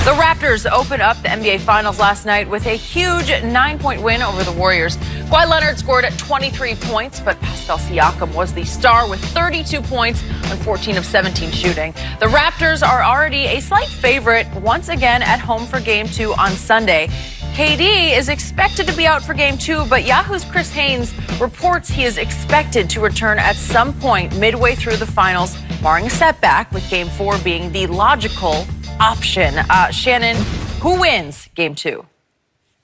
The Raptors opened up the NBA Finals last night with a huge 9-point win over the Warriors. Kawhi Leonard scored 23 points, but Pascal Siakam was the star with 32 points on 14 of 17 shooting. The Raptors are already a slight favorite once again at home for Game 2 on Sunday. KD is expected to be out for Game 2, but Yahoo's Chris Haynes reports he is expected to return at some point midway through the finals, barring a setback, with Game 4 being the logical option. Shannon, who wins Game 2?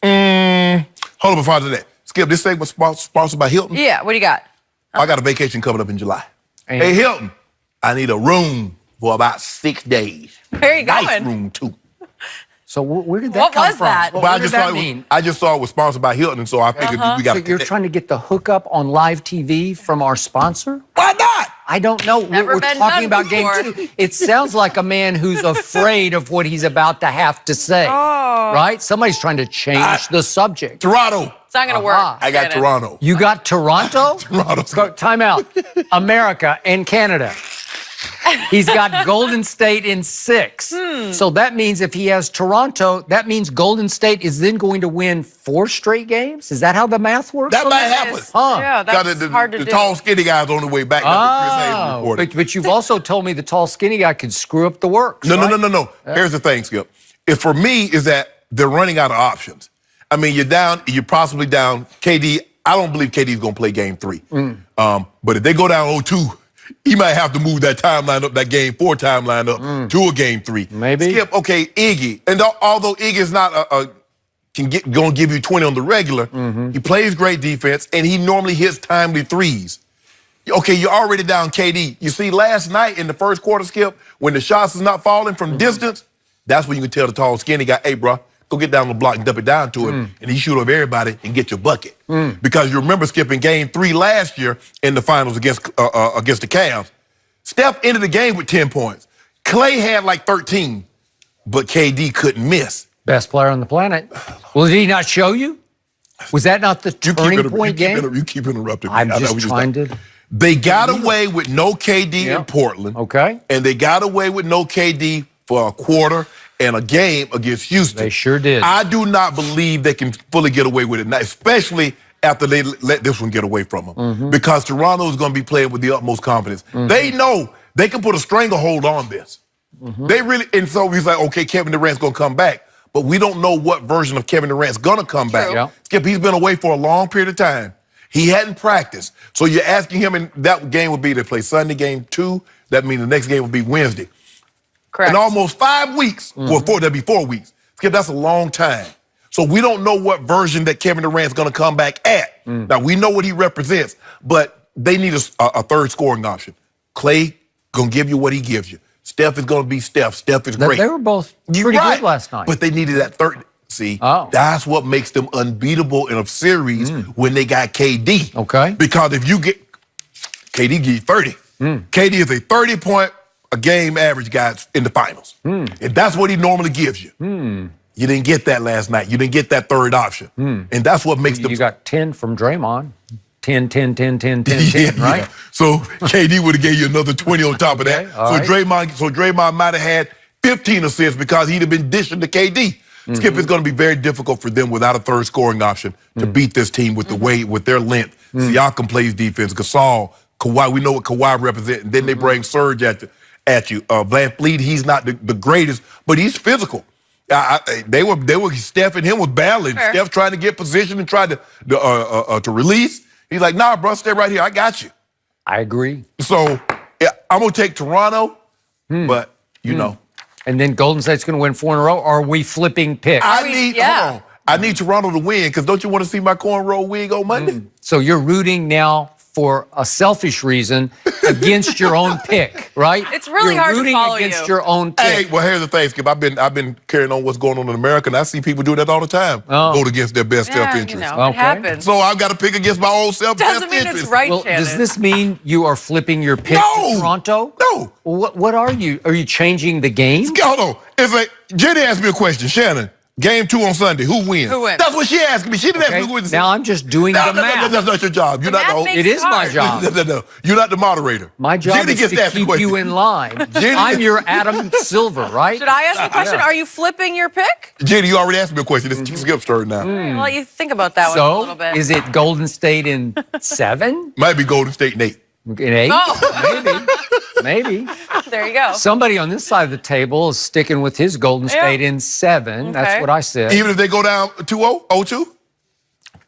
Hold on before I do that. Skip, this segment sponsored by Hilton. Yeah, what do you got? I got a vacation coming up in July. Hey, Hilton, I need a room for about 6 days. Where are you going? Nice room, too. So where did that come from? What does that mean? I just saw it was sponsored by Hilton, and so I figured we got to. So you're trying to get the hookup on live TV from our sponsor? Why not? I don't know. Never We're been talking done about Game before. 2. It sounds like a man who's afraid of what he's about to have to say. Right? Somebody's trying to change the subject. Toronto. It's not going to work. I got Shannon. Toronto. You got Toronto? Toronto. Go, time out. America and Canada. He's got Golden State in 6. So that means if he has Toronto, that means Golden State is then going to win 4 straight games? Is that how the math works? That might happen. Huh. Yeah, that's hard to the do. tall, skinny guy's on the way back. Oh, but you've also told me the tall, skinny guy could screw up the works. No. right? Here's the thing, Skip. If for me is that they're running out of options. I mean, you're possibly down. KD, I don't believe KD's going to play Game 3. But if they go down 0-2, he might have to move that timeline up, that Game 4 timeline up to a Game 3. Maybe. Skip, okay, Iggy. And although Iggy is not going to give you 20 on the regular, he plays great defense, and he normally hits timely threes. Okay, you're already down KD. You see, last night in the first quarter, Skip, when the shots is not falling from distance, that's when you can tell the tall, skinny guy, hey, bro, go get down the block and dump it down to him, and he shoot over everybody and get your bucket. Because you remember, Skip, in Game 3 last year in the finals against the Cavs, Steph ended the game with 10 points. Clay had like 13, but KD couldn't miss. Best player on the planet. Well, did he not show you? Was that not the turning point game? You keep interrupting me. I'm just trying to... They got away with no KD in Portland. Okay. And they got away with no KD for a quarter and a game against Houston. They sure did. I do not believe they can fully get away with it now, especially after they let this one get away from them. Because Toronto is going to be playing with the utmost confidence. They know they can put a stranglehold on this. They really, and so he's like, okay, Kevin Durant's going to come back. But we don't know what version of Kevin Durant's going to come back. Yeah. Skip, he's been away for a long period of time. He hadn't practiced. So you're asking him, and that game would be to play Sunday, Game 2. That means the next game would be Wednesday. Correct. In almost 5 weeks, that'd be 4 weeks. Skip, that's a long time. So we don't know what version that Kevin Durant's going to come back at. Now, we know what he represents, but they need a third scoring option. Clay going to give you what he gives you. Steph is going to be Steph. Steph is great. They were both pretty good last night. But they needed that third. See, that's what makes them unbeatable in a series when they got KD. Okay. Because if you get, KD give you 30. KD is a 30-point-a-game average guy in the finals. And that's what he normally gives you. You didn't get that last night. You didn't get that third option. And that's what makes them. You got 10 from Draymond. 10, 10, 10, 10, 10, 10, right? Yeah. So KD would have gave you another 20 on top of that. So Draymond might have had 15 assists because he'd have been dishing to KD. Skip, it's going to be very difficult for them without a third scoring option to beat this team with the weight, with their length. Siakam plays defense. Gasol, Kawhi, we know what Kawhi represents. And then they bring Serge at you. Van Fleet, he's not the greatest, but he's physical. They were Steph and him was battling. Sure. Steph trying to get position and tried to release. He's like, nah, bro, stay right here. I got you. I agree. So yeah, I'm going to take Toronto, but, you know. And then Golden State's going to win 4 in a row, or are we flipping picks? I need Toronto to win, because don't you want to see my cornrow wig on Monday? So you're rooting now for a selfish reason against your own pick, right? It's really hard to follow you. Against you. your own pick. Hey, well, here's the thing, Skip. I've been carrying on what's going on in America, and I see people do that all the time. Vote against their best self-interest. You know, it happens. So I've got to pick against my own self-interest. Doesn't mean it's right, Well, Shannon. does this mean you are flipping your pick to Toronto? No. What are you? Are you changing the game? Hold on. It's like, Jenny asked me a question. Shannon, Game 2 on Sunday. Who wins? Who wins? That's what she asked me. She didn't ask me who wins. Now I'm just doing the math. That's not your job. You're not the host. It is my job. No. You're not the moderator. My job Jenny is gets to to ask the keep question. you in line. Jenny- I'm your Adam Silver, right? Should I ask the question? Are you flipping your pick? Jenny, you already asked me a question. It's Skip's turn now. I'll let you think about that one a little So, bit. is it Golden State in 7? Might be Golden State and 8. In 8? Oh. Maybe. There you go. Somebody on this side of the table is sticking with his Golden State in 7. That's Okay. what I said. Even if they go down 2-0, 0-2?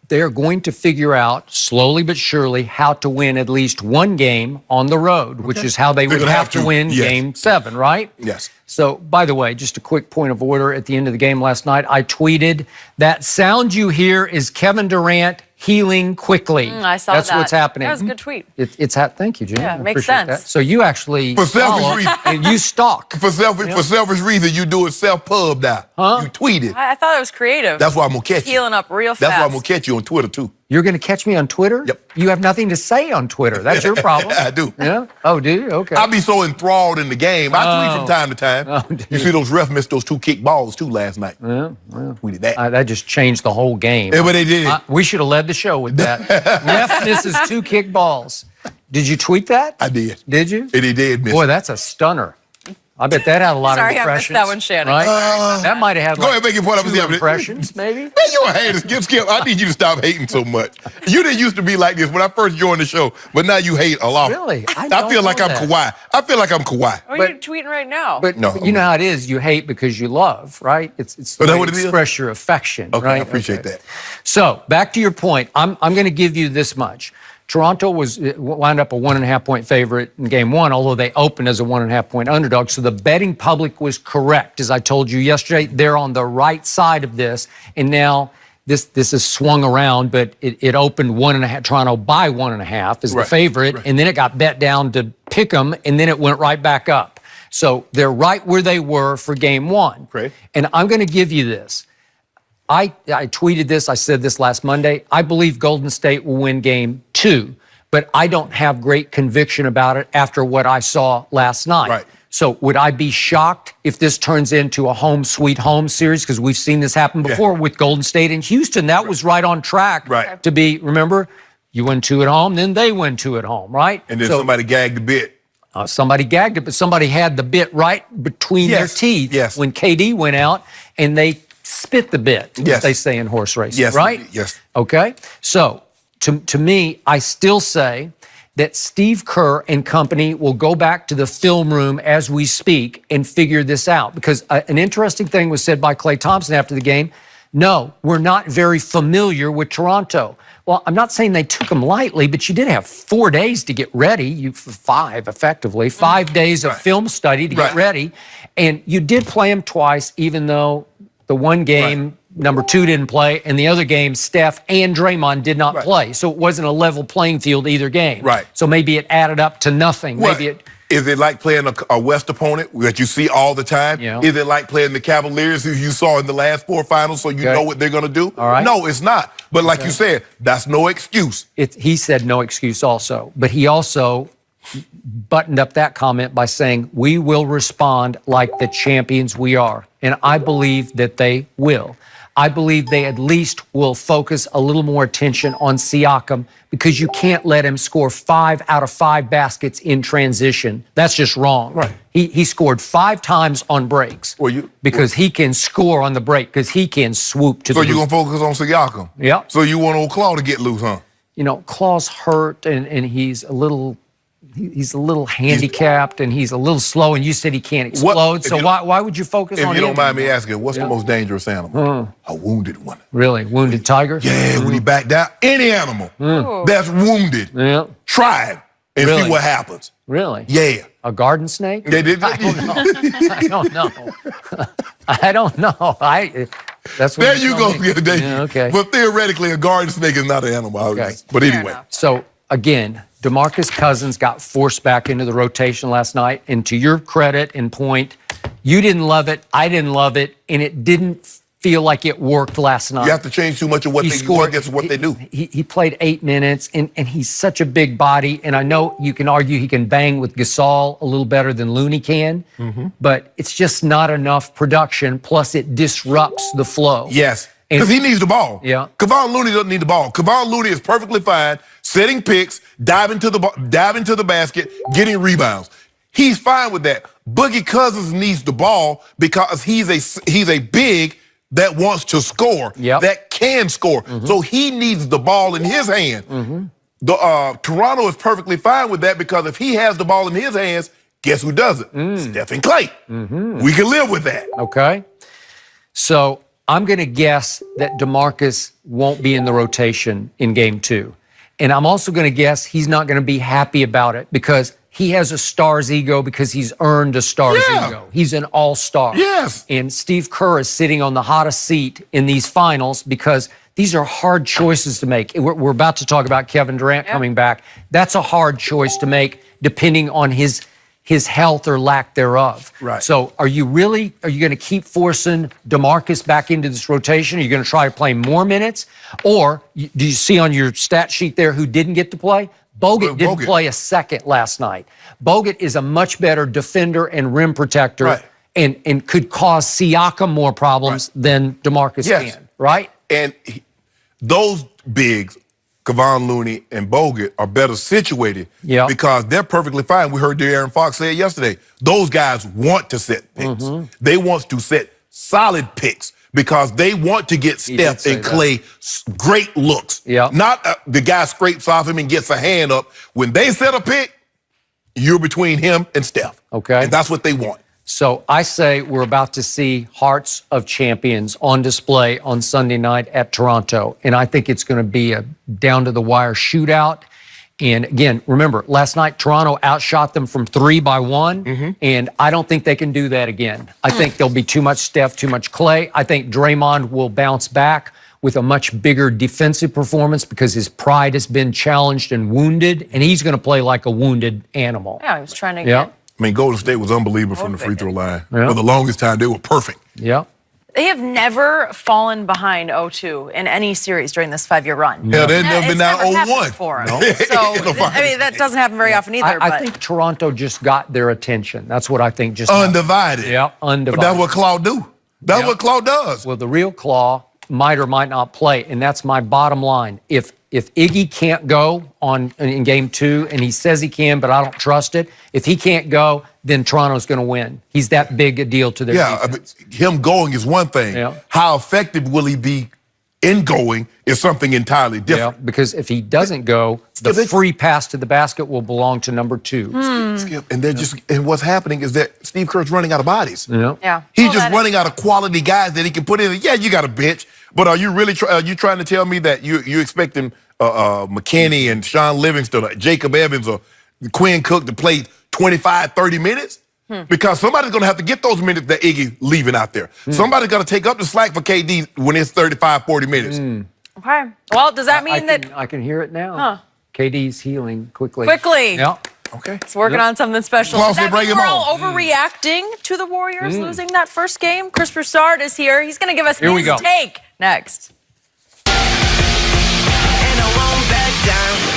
They're going to figure out slowly but surely how to win at least one game on the road, which is how they would gonna have to win yes. game 7, right? Yes. So, by the way, just a quick point of order. At the end of the game last night, I tweeted, that sound you hear is Kevin Durant healing quickly. I saw That's that. what's happening. That was a good tweet. Thank you, Jim. Yeah, I makes appreciate sense. that. So you actually For selfish follow reasons. and you stalk. For selfish reason, you do it self-pub now. Huh? You tweet it. I thought it was creative. That's why I'm going to catch you. Healing up real fast. That's why I'm going to catch you on Twitter, too. You're going to catch me on Twitter? Yep. You have nothing to say on Twitter. That's your problem. I do. Yeah? Oh, do you? Okay. I be so enthralled in the game. I tweet from time to time. Oh, dude. You see those refs missed those 2 kick balls, too, last night. Yeah, Tweeted that. that just changed the whole game. Yeah, but they did. We should have led the show with that. Ref misses 2 kick balls. Did you tweet that? I did. Did you? And he did miss. Boy, that's a stunner. I bet that had a lot Sorry, of I missed impressions. that one, Shannon. Right? That might have had Go ahead, make your point up and see how 2 many- impressions, maybe. Man, you a hater. Skip. I need you to stop hating so much. You didn't used to be like this when I first joined the show, but now you hate a lot. Really? I I don't feel like know I'm that. Kawhi. I feel like I'm Kawhi. What are But- you tweeting right now? But No. you know how it is. You hate because you love, right? It's Is the that way what to it is? express your affection, Okay, right? I appreciate that. So back to your point. I'm going to give you this much. Toronto wound up a 1.5-point favorite in game 1, although they opened as a 1.5-point underdog. So the betting public was correct. As I told you yesterday, they're on the right side of this. And now this is swung around, but it opened 1.5, Toronto by 1.5 as the Right, favorite. right. And then it got bet down to pick 'em, and then it went right back up. So they're right where they were for game 1. Great. And I'm going to give you this. I tweeted this, I said this last Monday. I believe Golden State will win game 2, but I don't have great conviction about it after what I saw last night. Right. So would I be shocked if this turns into a home sweet home series? Because we've seen this happen before with Golden State and Houston. That was right on track Right. to be, remember, you win 2 at home, then they win 2 at home, right? And then So, somebody gagged the bit. somebody gagged it, but somebody had the bit right between their Yes, teeth yes. when KD went out and they spit the bit, Yes. as they say in horse racing, Yes, right? yes. Okay? So, to me, I still say that Steve Kerr and company will go back to the film room as we speak and figure this out. Because an interesting thing was said by Klay Thompson after the game. No, we're not very familiar with Toronto. Well, I'm not saying they took them lightly, but you did have 4 days to get ready. 5, effectively. 5 days of film study to get Right. ready. And you did play them twice, even though the one game, number 2 didn't play, and the other game, Steph and Draymond did not play. So it wasn't a level playing field either game. Right. So maybe it added up to nothing. What? Maybe it. Is it like playing a West opponent that you see all the time? Yeah. Is it like playing the Cavaliers who you saw in the last 4 finals so you Okay. know what they're going to do? All right. No, it's not. But like you said, that's no excuse. He said no excuse also, but he also buttoned up that comment by saying, we will respond like the champions we are. And I believe that they will. I believe they at least will focus a little more attention on Siakam because you can't let him score 5 out of 5 baskets in transition. That's just wrong. Right. He scored 5 times on breaks because he can score on the break because he can swoop to So the you're hoop. going to focus on Siakam? Yeah. So you want old Claw to get loose, huh? You know, Claw's hurt and he's a little handicapped and he's a little slow, and you said he can't explode. if So you- why would you focus on If you him? don't mind me asking, what's the most dangerous animal? A wounded one. Really? Wounded tiger? Yeah, when he back down, any animal that's wounded, Yeah. try it and Really? see what happens. Really? Yeah. A garden snake? They did. I don't know. I don't know. That's what There you go. told me. There Yeah, okay. But theoretically, a garden snake is not an animal. Okay. But anyway. enough. So again, DeMarcus Cousins got forced back into the rotation last night. And to your credit and point, you didn't love it. I didn't love it. And it didn't feel like it worked last night. You have to change too much of what He they scored against what they do. He played 8 minutes, and he's such a big body. And I know you can argue he can bang with Gasol a little better than Looney can, but it's just not enough production. Plus, it disrupts the flow. Yes, because he needs the ball. Yeah. Kevon Looney doesn't need the ball. Kevon Looney is perfectly fine setting picks, diving to the basket, getting rebounds. He's fine with that. Boogie Cousins needs the ball because he's a big that wants to score, that can score. So he needs the ball in his hand. Toronto is perfectly fine with that because if he has the ball in his hands, guess who does it? Steph and Clay. We can live with that. Okay. So I'm going to guess that DeMarcus won't be in the rotation in Game 2. And I'm also going to guess he's not going to be happy about it because he has a star's ego because he's earned a star's ego. He's an all-star. Yes. And Steve Kerr is sitting on the hottest seat in these finals because these are hard choices to make. We're about to talk about Kevin Durant coming back. That's a hard choice to make depending on his health or lack thereof. Right. So are you going to keep forcing DeMarcus back into this rotation? Are you going to try to play more minutes? Or do you see on your stat sheet there who didn't get to play? Bogut didn't play a second last night. Bogut is a much better defender and rim protector and could cause Siakam more problems than DeMarcus can, right? And those bigs, Kevon Looney and Bogut, are better situated because they're perfectly fine. We heard De'Aaron Fox say it yesterday. Those guys want to set picks. They want to set solid picks because they want to get Steph and Clay great looks. Not the guy scrapes off him and gets a hand up. When they set a pick, you're between him and Steph. Okay. And that's what they want. So I say we're about to see Hearts of Champions on display on Sunday night at Toronto. And I think it's going to be a down-to-the-wire shootout. And again, remember, last night Toronto outshot them from 3 by 1. And I don't think they can do that again. I think there'll be too much Steph, too much Clay. I think Draymond will bounce back with a much bigger defensive performance because his pride has been challenged and wounded. And he's going to play like a wounded animal. Yeah, he was trying to get... I mean, Golden State was unbelievable from the free throw line. For the longest time, they were perfect. They have never fallen behind 0-2 in any series during this 5-year run. Yeah, they've never been down 0-1 for them. So, I mean, that doesn't happen very often either. I think Toronto just got their attention. That's what I think just undivided. Undivided. But that's what Claw do. That's what Claw does. Well, the real Claw might or might not play, and that's my bottom line. If Iggy can't go in Game 2, and he says he can, but I don't trust it, if he can't go, then Toronto's going to win. He's that big a deal to their defense. Him going is one thing. How effective will he be in going is something entirely different. Because if he doesn't go, the free pass to the basket will belong to number 2. Skip, and and what's happening is that Steve Kerr's running out of bodies. He's just running out of quality guys that he can put in. Yeah, you got a bench, but are you really you trying to tell me that you expecting McKinney and Sean Livingston, or Jacob Evans, or Quinn Cook to play 25, 30 minutes? Because somebody's going to have to get those minutes that Iggy leaving out there. Somebody's got to take up the slack for KD when it's 35, 40 minutes. Okay. Well, does that mean I can hear it now. KD's healing quickly. Okay. It's working on something special. Does that mean we're all overreacting to the Warriors losing that first game? Chris Broussard is here. He's going to give us his take next. And I won't back down.